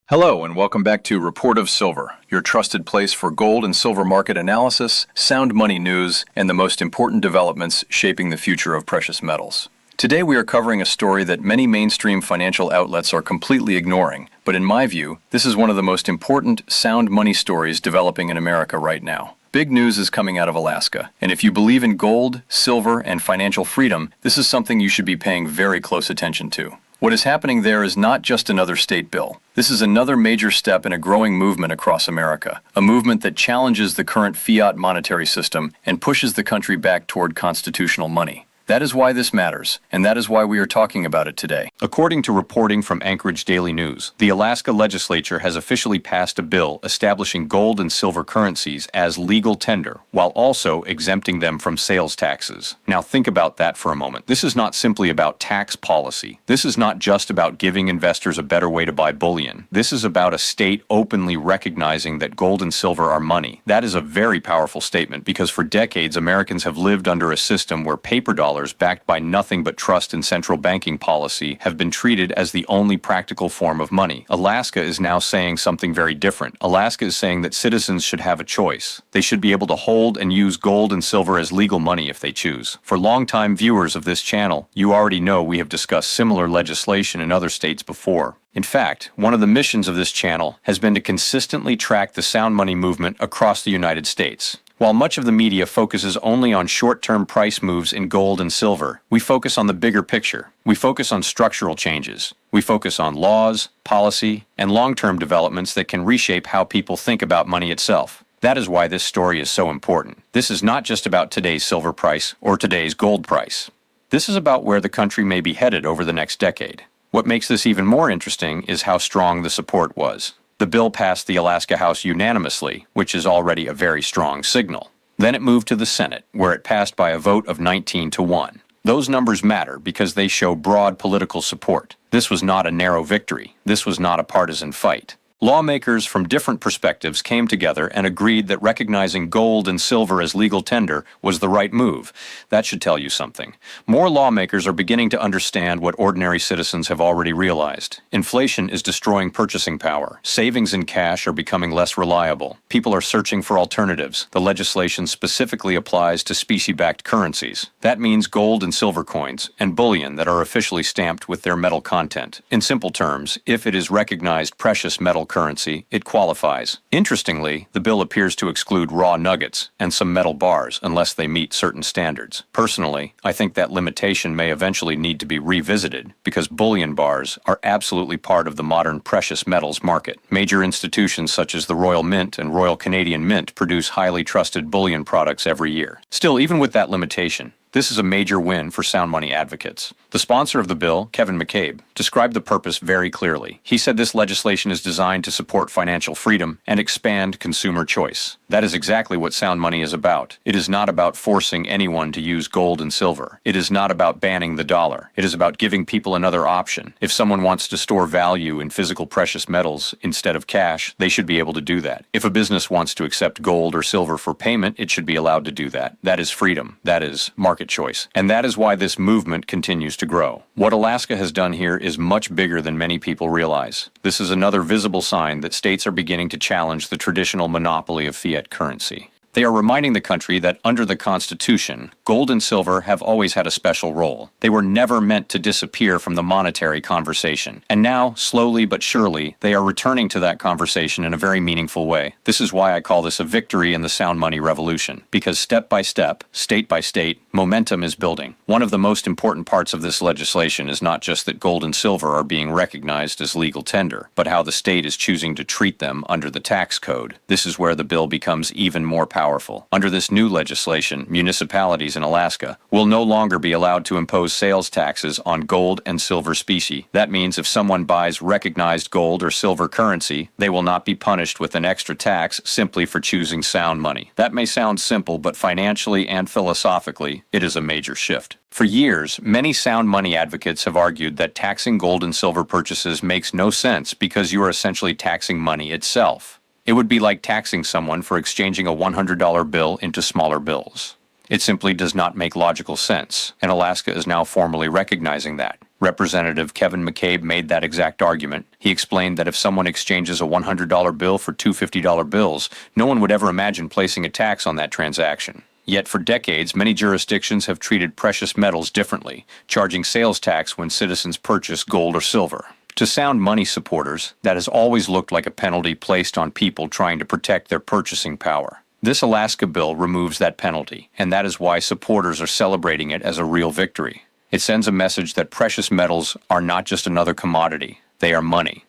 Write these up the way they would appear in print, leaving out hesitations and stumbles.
Hello, and welcome back to Report of Silver, your trusted place for gold and silver market analysis, sound money news, and the most important developments shaping the future of precious metals. Today we are covering a story that many mainstream financial outlets are completely ignoring, but in my view, this is one of the most important sound money stories developing in America right now. Big news is coming out of Alaska, and if you believe in gold, silver, and financial freedom, this is something you should be paying very close attention to. What is happening there is not just another state bill. This is another major step in a growing movement across America, a movement that challenges the current fiat monetary system and pushes the country back toward constitutional money. That is why this matters, and that is why we are talking about it today. According to reporting from Anchorage Daily News, the Alaska legislature has officially passed a bill establishing gold and silver currencies as legal tender, while also exempting them from sales taxes. Now think about that for a moment. This is not simply about tax policy. This is not just about giving investors a better way to buy bullion. This is about a state openly recognizing that gold and silver are money. That is a very powerful statement because for decades Americans have lived under a system where paper dollars backed by nothing but trust in central banking policy have been treated as the only practical form of money. Alaska is now saying something very different. Alaska is saying that citizens should have a choice. They should be able to hold and use gold and silver as legal money if they choose. For longtime viewers of this channel, you already know we have discussed similar legislation in other states before. In fact, one of the missions of this channel has been to consistently track the sound money movement across the United States. While much of the media focuses only on short-term price moves in gold and silver, we focus on the bigger picture. We focus on structural changes. We focus on laws, policy, and long-term developments that can reshape how people think about money itself. That is why this story is so important. This is not just about today's silver price or today's gold price. This is about where the country may be headed over the next decade. What makes this even more interesting is how strong the support was. The bill passed the Alaska House unanimously, which is already a very strong signal. Then it moved to the Senate, where it passed by a vote of 19-1. Those numbers matter because they show broad political support. This was not a narrow victory. This was not a partisan fight. Lawmakers from different perspectives came together and agreed that recognizing gold and silver as legal tender was the right move. That should tell you something. More lawmakers are beginning to understand what ordinary citizens have already realized. Inflation is destroying purchasing power. Savings in cash are becoming less reliable. People are searching for alternatives. The legislation specifically applies to specie-backed currencies. That means gold and silver coins and bullion that are officially stamped with their metal content. In simple terms, if it is recognized precious metal currency, it qualifies. Interestingly, the bill appears to exclude raw nuggets and some metal bars unless they meet certain standards. Personally, I think that limitation may eventually need to be revisited because bullion bars are absolutely part of the modern precious metals market. Major institutions such as the Royal Mint and Royal Canadian Mint produce highly trusted bullion products every year. Still, even with that limitation, this is a major win for sound money advocates. The sponsor of the bill, Kevin McCabe, described the purpose very clearly. He said this legislation is designed to support financial freedom and expand consumer choice. That is exactly what sound money is about. It is not about forcing anyone to use gold and silver. It is not about banning the dollar. It is about giving people another option. If someone wants to store value in physical precious metals instead of cash, they should be able to do that. If a business wants to accept gold or silver for payment, it should be allowed to do that. That is freedom. That is market choice. And that is why this movement continues to grow. What Alaska has done here is much bigger than many people realize. This is another visible sign that states are beginning to challenge the traditional monopoly of fiat currency. They are reminding the country that under the Constitution, gold and silver have always had a special role. They were never meant to disappear from the monetary conversation. And now, slowly but surely, they are returning to that conversation in a very meaningful way. This is why I call this a victory in the sound money revolution. Because step by step, state by state, momentum is building. One of the most important parts of this legislation is not just that gold and silver are being recognized as legal tender, but how the state is choosing to treat them under the tax code. This is where the bill becomes even more powerful. Under this new legislation, municipalities in Alaska will no longer be allowed to impose sales taxes on gold and silver specie. That means if someone buys recognized gold or silver currency, they will not be punished with an extra tax simply for choosing sound money. That may sound simple, but financially and philosophically, it is a major shift. For years, many sound money advocates have argued that taxing gold and silver purchases makes no sense because you are essentially taxing money itself. It would be like taxing someone for exchanging a $100 bill into smaller bills. It simply does not make logical sense, and Alaska is now formally recognizing that. Representative Kevin McCabe made that exact argument. He explained that if someone exchanges a $100 bill for two $50 bills, no one would ever imagine placing a tax on that transaction. Yet for decades, many jurisdictions have treated precious metals differently, charging sales tax when citizens purchase gold or silver. To sound money supporters, that has always looked like a penalty placed on people trying to protect their purchasing power. This Alaska bill removes that penalty, and that is why supporters are celebrating it as a real victory. It sends a message that precious metals are not just another commodity, they are money.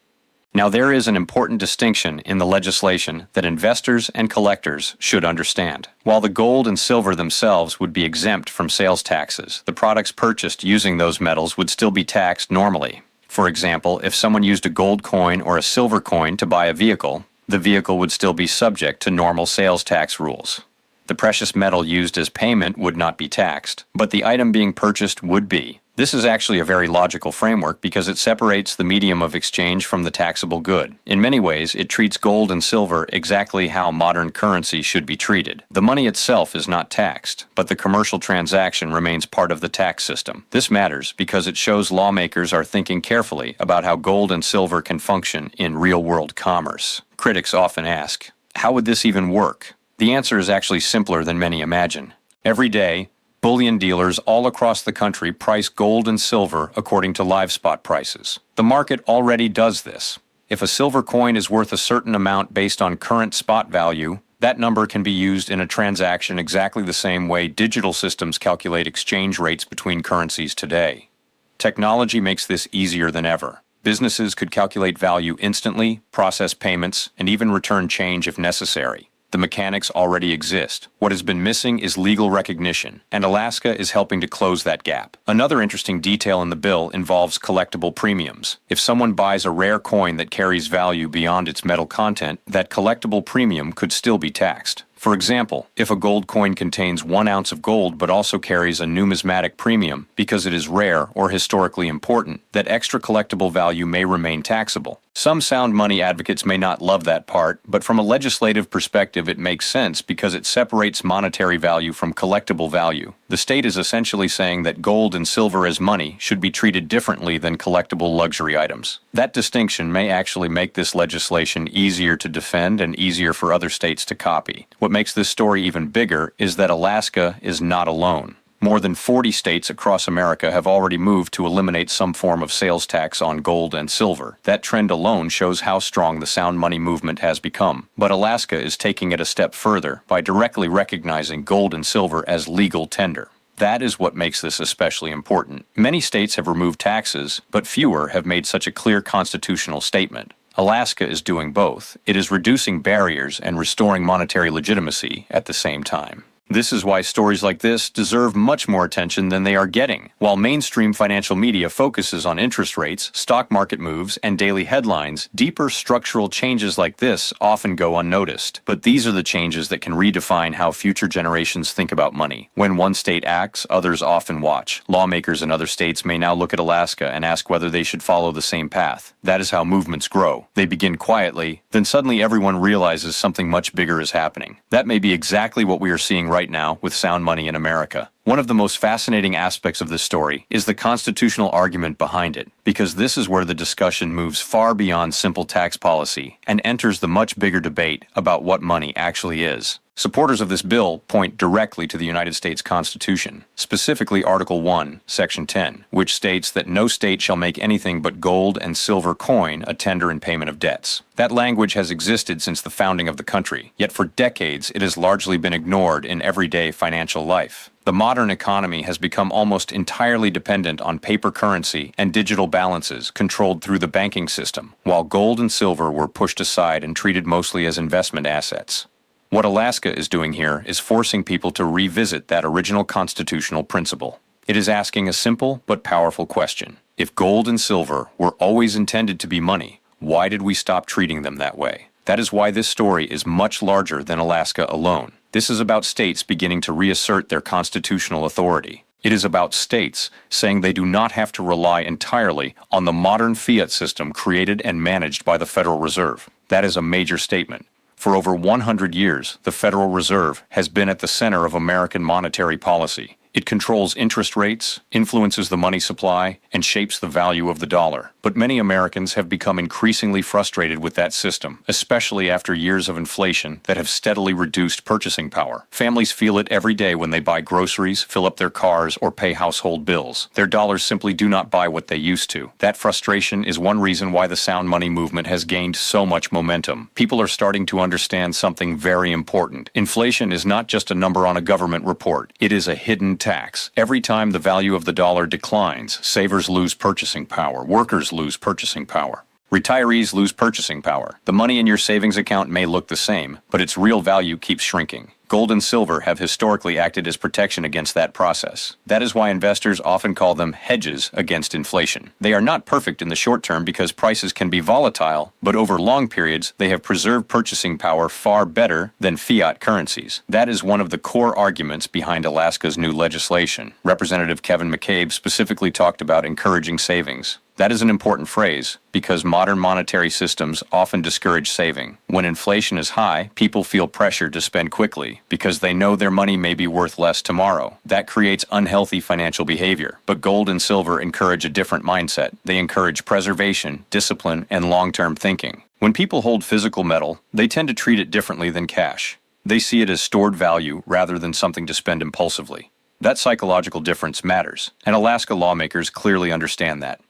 Now there is an important distinction in the legislation that investors and collectors should understand. While the gold and silver themselves would be exempt from sales taxes, the products purchased using those metals would still be taxed normally. For example, if someone used a gold coin or a silver coin to buy a vehicle, the vehicle would still be subject to normal sales tax rules. The precious metal used as payment would not be taxed, but the item being purchased would be. This is actually a very logical framework because it separates the medium of exchange from the taxable good. In many ways, it treats gold and silver exactly how modern currency should be treated. The money itself is not taxed, but the commercial transaction remains part of the tax system. This matters because it shows lawmakers are thinking carefully about how gold and silver can function in real-world commerce. Critics often ask, how would this even work? The answer is actually simpler than many imagine. Every day, bullion dealers all across the country price gold and silver according to live spot prices. The market already does this. If a silver coin is worth a certain amount based on current spot value, that number can be used in a transaction exactly the same way digital systems calculate exchange rates between currencies today. Technology makes this easier than ever. Businesses could calculate value instantly, process payments, and even return change if necessary. The mechanics already exist. What has been missing is legal recognition, and Alaska is helping to close that gap. Another interesting detail in the bill involves collectible premiums. If someone buys a rare coin that carries value beyond its metal content, that collectible premium could still be taxed. For example, if a gold coin contains 1 ounce of gold but also carries a numismatic premium because it is rare or historically important, that extra collectible value may remain taxable. Some sound money advocates may not love that part, but from a legislative perspective it makes sense because it separates monetary value from collectible value. The state is essentially saying that gold and silver as money should be treated differently than collectible luxury items. That distinction may actually make this legislation easier to defend and easier for other states to copy. What makes this story even bigger is that Alaska is not alone. More than 40 states across America have already moved to eliminate some form of sales tax on gold and silver. That trend alone shows how strong the sound money movement has become. But Alaska is taking it a step further by directly recognizing gold and silver as legal tender. That is what makes this especially important. Many states have removed taxes, but fewer have made such a clear constitutional statement. Alaska is doing both. It is reducing barriers and restoring monetary legitimacy at the same time. This is why stories like this deserve much more attention than they are getting. While mainstream financial media focuses on interest rates, stock market moves, and daily headlines, deeper structural changes like this often go unnoticed. But these are the changes that can redefine how future generations think about money. When one state acts, others often watch. Lawmakers in other states may now look at Alaska and ask whether they should follow the same path. That is how movements grow. They begin quietly, then suddenly everyone realizes something much bigger is happening. That may be exactly what we are seeing right now with sound money in America. One of the most fascinating aspects of this story is the constitutional argument behind it, because this is where the discussion moves far beyond simple tax policy and enters the much bigger debate about what money actually is. Supporters of this bill point directly to the United States Constitution, specifically Article 1, Section 10, which states that no state shall make anything but gold and silver coin a tender in payment of debts. That language has existed since the founding of the country, yet for decades it has largely been ignored in everyday financial life. The modern economy has become almost entirely dependent on paper currency and digital balances controlled through the banking system, while gold and silver were pushed aside and treated mostly as investment assets. What Alaska is doing here is forcing people to revisit that original constitutional principle. It is asking a simple but powerful question. If gold and silver were always intended to be money, why did we stop treating them that way? That is why this story is much larger than Alaska alone. This is about states beginning to reassert their constitutional authority. It is about states saying they do not have to rely entirely on the modern fiat system created and managed by the Federal Reserve. That is a major statement. For over 100 years, the Federal Reserve has been at the center of American monetary policy. It controls interest rates, influences the money supply, and shapes the value of the dollar. But many Americans have become increasingly frustrated with that system, especially after years of inflation that have steadily reduced purchasing power. Families feel it every day when they buy groceries, fill up their cars, or pay household bills. Their dollars simply do not buy what they used to. That frustration is one reason why the sound money movement has gained so much momentum. People are starting to understand something very important. Inflation is not just a number on a government report. It is a hidden tax. Every time the value of the dollar declines, savers lose purchasing power, workers lose purchasing power. Retirees lose purchasing power. The money in your savings account may look the same, but its real value keeps shrinking. Gold and silver have historically acted as protection against that process. That is why investors often call them hedges against inflation. They are not perfect in the short term because prices can be volatile, but over long periods, they have preserved purchasing power far better than fiat currencies. That is one of the core arguments behind Alaska's new legislation. Representative Kevin McCabe specifically talked about encouraging savings. That is an important phrase because modern monetary systems often discourage saving. When inflation is high, people feel pressure to spend quickly because they know their money may be worth less tomorrow. That creates unhealthy financial behavior. But gold and silver encourage a different mindset. They encourage preservation, discipline, and long-term thinking. When people hold physical metal, they tend to treat it differently than cash. They see it as stored value rather than something to spend impulsively. That psychological difference matters, and Alaska lawmakers clearly understand that.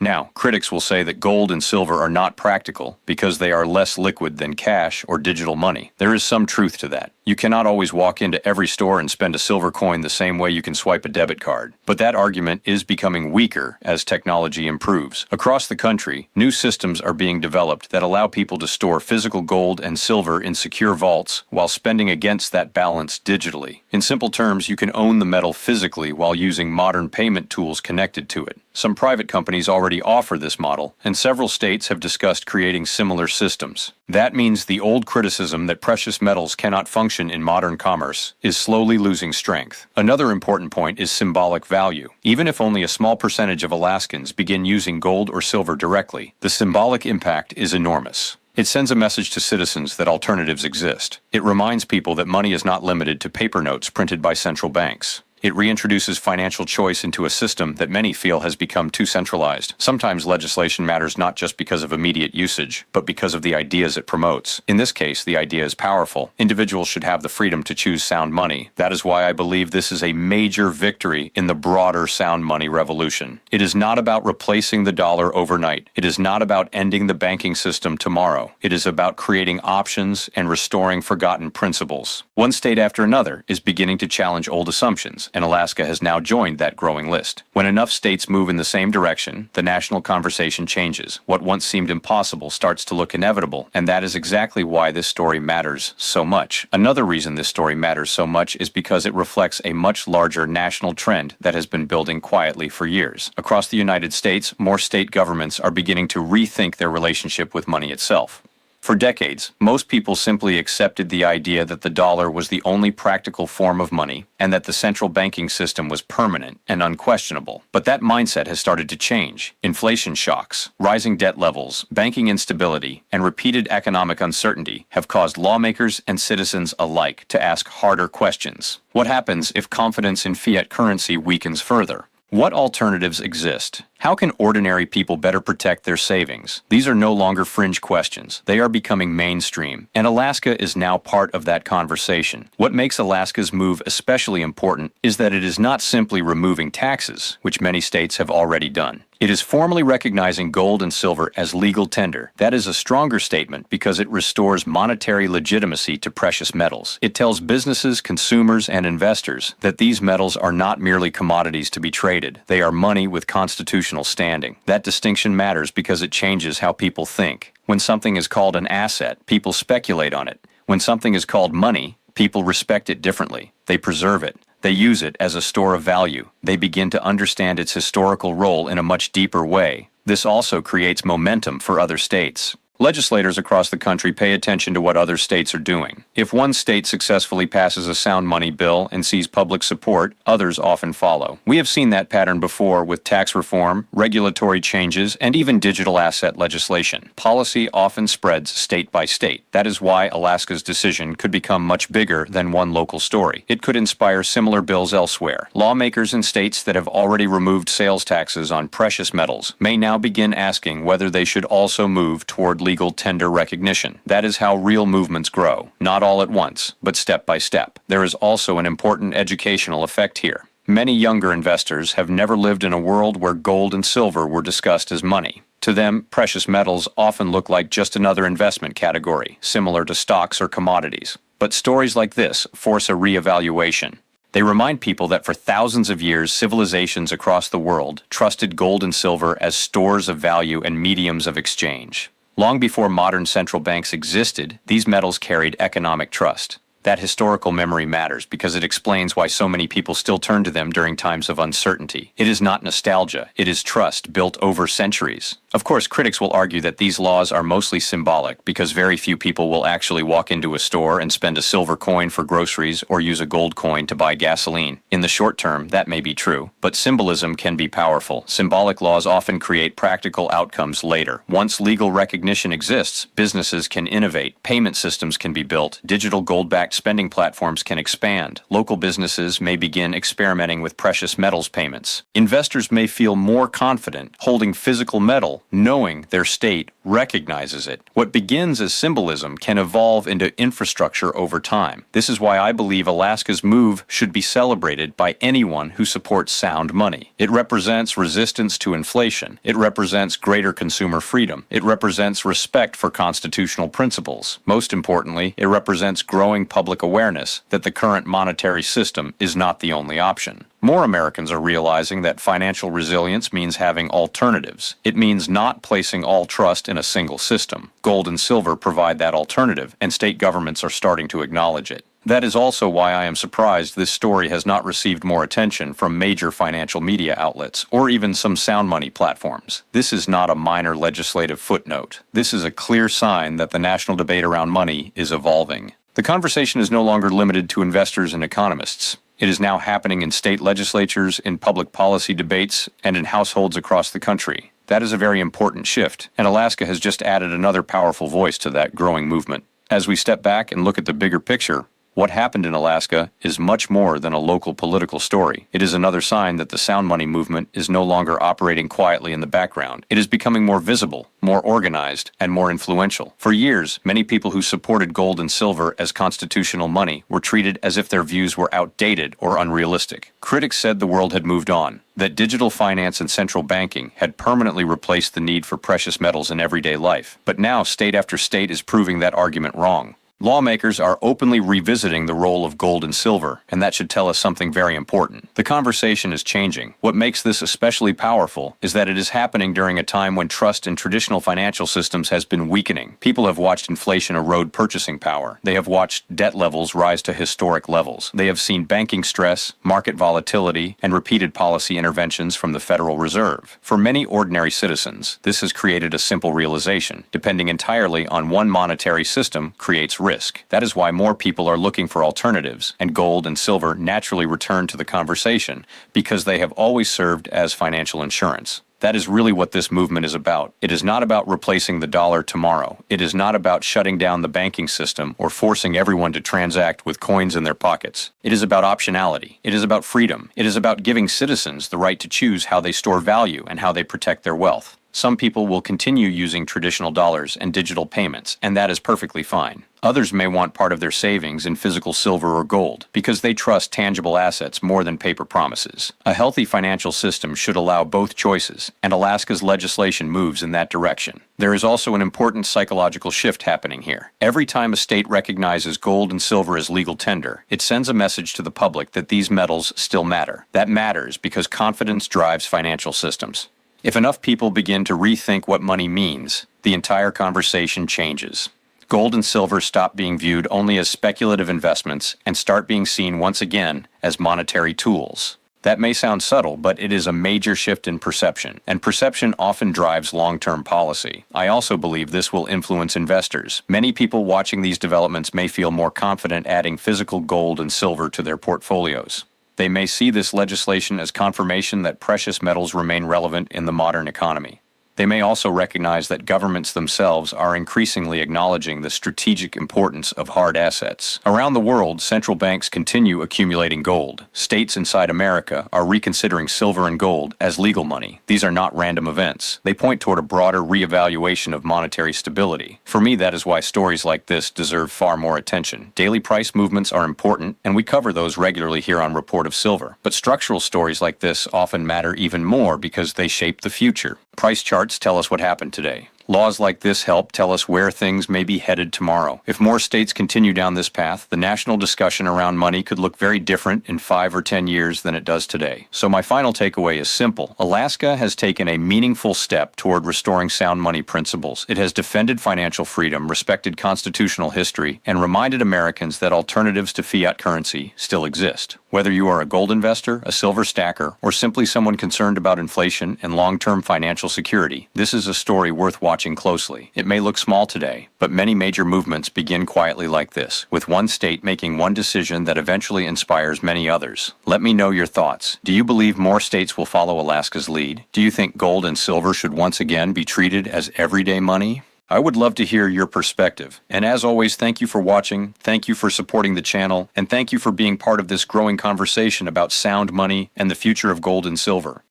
Now, critics will say that gold and silver are not practical because they are less liquid than cash or digital money. There is some truth to that. You cannot always walk into every store and spend a silver coin the same way you can swipe a debit card. But that argument is becoming weaker as technology improves. Across the country, new systems are being developed that allow people to store physical gold and silver in secure vaults while spending against that balance digitally. In simple terms, you can own the metal physically while using modern payment tools connected to it. Some private companies already offer this model, and several states have discussed creating similar systems. That means the old criticism that precious metals cannot function in modern commerce is slowly losing strength. Another important point is symbolic value. Even if only a small percentage of Alaskans begin using gold or silver directly, the symbolic impact is enormous. It sends a message to citizens that alternatives exist. It reminds people that money is not limited to paper notes printed by central banks. It reintroduces financial choice into a system that many feel has become too centralized. Sometimes legislation matters not just because of immediate usage, but because of the ideas it promotes. In this case, the idea is powerful. Individuals should have the freedom to choose sound money. That is why I believe this is a major victory in the broader sound money revolution. It is not about replacing the dollar overnight. It is not about ending the banking system tomorrow. It is about creating options and restoring forgotten principles. One state after another is beginning to challenge old assumptions, and Alaska has now joined that growing list. When enough states move in the same direction, the national conversation changes. What once seemed impossible starts to look inevitable, and that is exactly why this story matters so much. Another reason this story matters so much is because it reflects a much larger national trend that has been building quietly for years. Across the United States, more state governments are beginning to rethink their relationship with money itself. For decades, most people simply accepted the idea that the dollar was the only practical form of money and that the central banking system was permanent and unquestionable. But that mindset has started to change. Inflation shocks, rising debt levels, banking instability, and repeated economic uncertainty have caused lawmakers and citizens alike to ask harder questions. What happens if confidence in fiat currency weakens further? What alternatives exist? How can ordinary people better protect their savings? These are no longer fringe questions. They are becoming mainstream, and Alaska is now part of that conversation. What makes Alaska's move especially important is that it is not simply removing taxes, which many states have already done. It is formally recognizing gold and silver as legal tender. That is a stronger statement because it restores monetary legitimacy to precious metals. It tells businesses, consumers, and investors that these metals are not merely commodities to be traded. They are money with constitutional standing. That distinction matters because it changes how people think. When something is called an asset, people speculate on it. When something is called money, people respect it differently. They preserve it. They use it as a store of value. They begin to understand its historical role in a much deeper way. This also creates momentum for other states. Legislators across the country pay attention to what other states are doing. If one state successfully passes a sound money bill and sees public support, others often follow. We have seen that pattern before with tax reform, regulatory changes, and even digital asset legislation. Policy often spreads state by state. That is why Alaska's decision could become much bigger than one local story. It could inspire similar bills elsewhere. Lawmakers in states that have already removed sales taxes on precious metals may now begin asking whether they should also move toward legal tender recognition. That is how real movements grow, not all at once, but step by step. There is also an important educational effect here. Many younger investors have never lived in a world where gold and silver were discussed as money. To them, precious metals often look like just another investment category, similar to stocks or commodities. But stories like this force a reevaluation. They remind people that for thousands of years, civilizations across the world trusted gold and silver as stores of value and mediums of exchange. Long before modern central banks existed, these metals carried economic trust. That historical memory matters because it explains why so many people still turn to them during times of uncertainty. It is not nostalgia, it is trust built over centuries. Of course, critics will argue that these laws are mostly symbolic because very few people will actually walk into a store and spend a silver coin for groceries or use a gold coin to buy gasoline. In the short term, that may be true, but symbolism can be powerful. Symbolic laws often create practical outcomes later. Once legal recognition exists, businesses can innovate, payment systems can be built, digital gold-backed spending platforms can expand, local businesses may begin experimenting with precious metals payments. Investors may feel more confident holding physical metal, knowing their state recognizes it. What begins as symbolism can evolve into infrastructure over time. This is why I believe Alaska's move should be celebrated by anyone who supports sound money. It represents resistance to inflation. It represents greater consumer freedom. It represents respect for constitutional principles. Most importantly, it represents growing public awareness that the current monetary system is not the only option. More Americans are realizing that financial resilience means having alternatives. It means not placing all trust in a single system. Gold and silver provide that alternative, and state governments are starting to acknowledge it. That is also why I am surprised this story has not received more attention from major financial media outlets, or even some sound money platforms. This is not a minor legislative footnote. This is a clear sign that the national debate around money is evolving. The conversation is no longer limited to investors and economists. It is now happening in state legislatures, in public policy debates, and in households across the country. That is a very important shift, and Alaska has just added another powerful voice to that growing movement. As we step back and look at the bigger picture, what happened in Alaska is much more than a local political story. It is another sign that the sound money movement is no longer operating quietly in the background. It is becoming more visible, more organized, and more influential. For years, many people who supported gold and silver as constitutional money were treated as if their views were outdated or unrealistic. Critics said the world had moved on, that digital finance and central banking had permanently replaced the need for precious metals in everyday life. But now, state after state is proving that argument wrong. Lawmakers are openly revisiting the role of gold and silver, and that should tell us something very important. The conversation is changing. What makes this especially powerful is that it is happening during a time when trust in traditional financial systems has been weakening. People have watched inflation erode purchasing power. They have watched debt levels rise to historic levels. They have seen banking stress, market volatility, and repeated policy interventions from the Federal Reserve. For many ordinary citizens, this has created a simple realization. Depending entirely on one monetary system creates risk. That is why more people are looking for alternatives, and gold and silver naturally return to the conversation because they have always served as financial insurance. That is really what this movement is about. It is not about replacing the dollar tomorrow. It is not about shutting down the banking system or forcing everyone to transact with coins in their pockets. It is about optionality. It is about freedom. It is about giving citizens the right to choose how they store value and how they protect their wealth. Some people will continue using traditional dollars and digital payments, and that is perfectly fine. Others may want part of their savings in physical silver or gold because they trust tangible assets more than paper promises. A healthy financial system should allow both choices, and Alaska's legislation moves in that direction. There is also an important psychological shift happening here. Every time a state recognizes gold and silver as legal tender, it sends a message to the public that these metals still matter. That matters because confidence drives financial systems. If enough people begin to rethink what money means, the entire conversation changes. Gold and silver stop being viewed only as speculative investments and start being seen once again as monetary tools. That may sound subtle, but it is a major shift in perception, and perception often drives long-term policy. I also believe this will influence investors. Many people watching these developments may feel more confident adding physical gold and silver to their portfolios. They may see this legislation as confirmation that precious metals remain relevant in the modern economy. They may also recognize that governments themselves are increasingly acknowledging the strategic importance of hard assets. Around the world, central banks continue accumulating gold. States inside America are reconsidering silver and gold as legal money. These are not random events. They point toward a broader reevaluation of monetary stability. For me, that is why stories like this deserve far more attention. Daily price movements are important, and we cover those regularly here on Report of Silver. But structural stories like this often matter even more because they shape the future. Price charts tell us what happened today. Laws like this help tell us where things may be headed tomorrow. If more states continue down this path, the national discussion around money could look very different in 5 or 10 years than it does today. So my final takeaway is simple. Alaska has taken a meaningful step toward restoring sound money principles. It has defended financial freedom, respected constitutional history, and reminded Americans that alternatives to fiat currency still exist. Whether you are a gold investor, a silver stacker, or simply someone concerned about inflation and long-term financial security, this is a story worth watching closely. It may look small today, but many major movements begin quietly like this, with one state making one decision that eventually inspires many others. Let me know your thoughts. Do you believe more states will follow Alaska's lead? Do you think gold and silver should once again be treated as everyday money? I would love to hear your perspective. And as always, thank you for watching, thank you for supporting the channel, and thank you for being part of this growing conversation about sound money and the future of gold and silver.